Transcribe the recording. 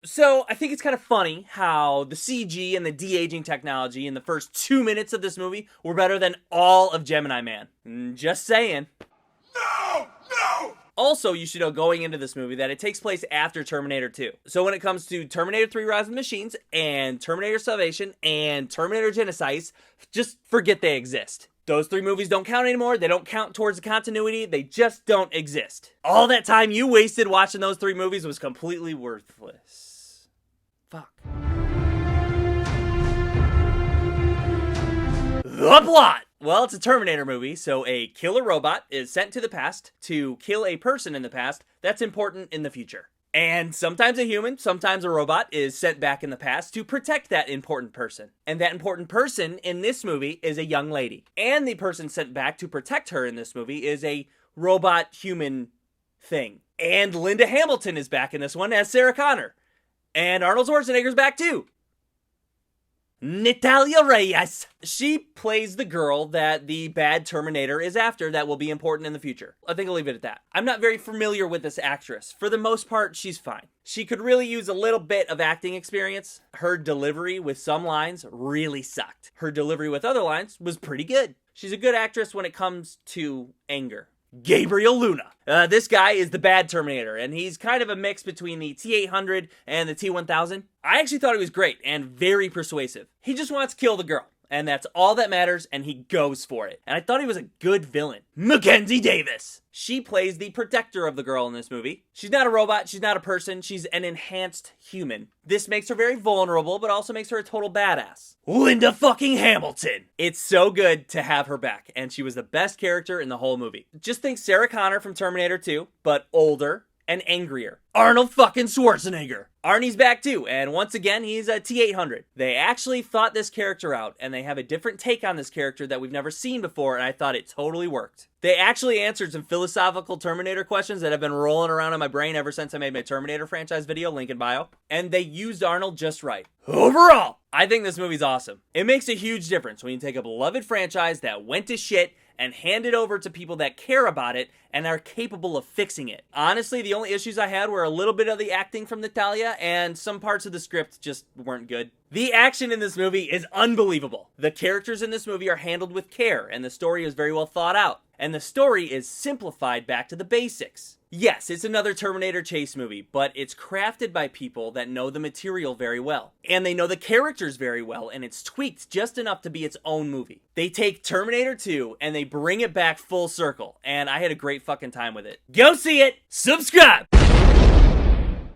So, I think it's kind of funny how the CG and the de-aging technology in the first 2 minutes of this movie were better than all of Gemini Man. Just saying. No! No! Also, you should know going into this movie that it takes place after Terminator 2. So when it comes to Terminator 3 Rise of the Machines and Terminator Salvation and Terminator Genesis, just forget they exist. Those three movies don't count anymore. They don't count towards the continuity. They just don't exist. All that time you wasted watching those three movies was completely worthless. Fuck. The plot! Well, it's a Terminator movie, so a killer robot is sent to the past to kill a person in the past that's important in the future. And sometimes a human, sometimes a robot is sent back in the past to protect that important person. And that important person in this movie is a young lady. And the person sent back to protect her in this movie is a robot human thing. And Linda Hamilton is back in this one as Sarah Connor. And Arnold Schwarzenegger's back too. Natalia Reyes. She plays the girl that the bad Terminator is after that will be important in the future. I think I'll leave it at that. I'm not very familiar with this actress. For the most part, she's fine. She could really use a little bit of acting experience. Her delivery with some lines really sucked. Her delivery with other lines was pretty good. She's a good actress when it comes to anger. Gabriel Luna. This guy is the bad Terminator, and he's kind of a mix between the T-800 and the T-1000. I actually thought he was great and very persuasive. He just wants to kill the girl, and that's all that matters, and he goes for it. And I thought he was a good villain. Mackenzie Davis. She plays the protector of the girl in this movie. She's not a robot, she's not a person, she's an enhanced human. This makes her very vulnerable, but also makes her a total badass. Linda fucking Hamilton. It's so good to have her back, and she was the best character in the whole movie. Just think Sarah Connor from Terminator 2, but older and angrier. Arnold fucking Schwarzenegger. Arnie's back too, and once again, he's a T-800. They actually thought this character out, and they have a different take on this character that we've never seen before, and I thought it totally worked. They actually answered some philosophical Terminator questions that have been rolling around in my brain ever since I made my Terminator franchise video, link in bio, and they used Arnold just right. Overall, I think this movie's awesome. It makes a huge difference when you take a beloved franchise that went to shit and hand it over to people that care about it and are capable of fixing it. Honestly, the only issues I had were a little bit of the acting from Natalia, and some parts of the script just weren't good. The action in this movie is unbelievable. The characters in this movie are handled with care, and the story is very well thought out. And the story is simplified back to the basics. Yes, it's another Terminator chase movie, but it's crafted by people that know the material very well. And they know the characters very well, and it's tweaked just enough to be its own movie. They take Terminator 2 and they bring it back full circle, and I had a great fucking time with it. Go see it! Subscribe!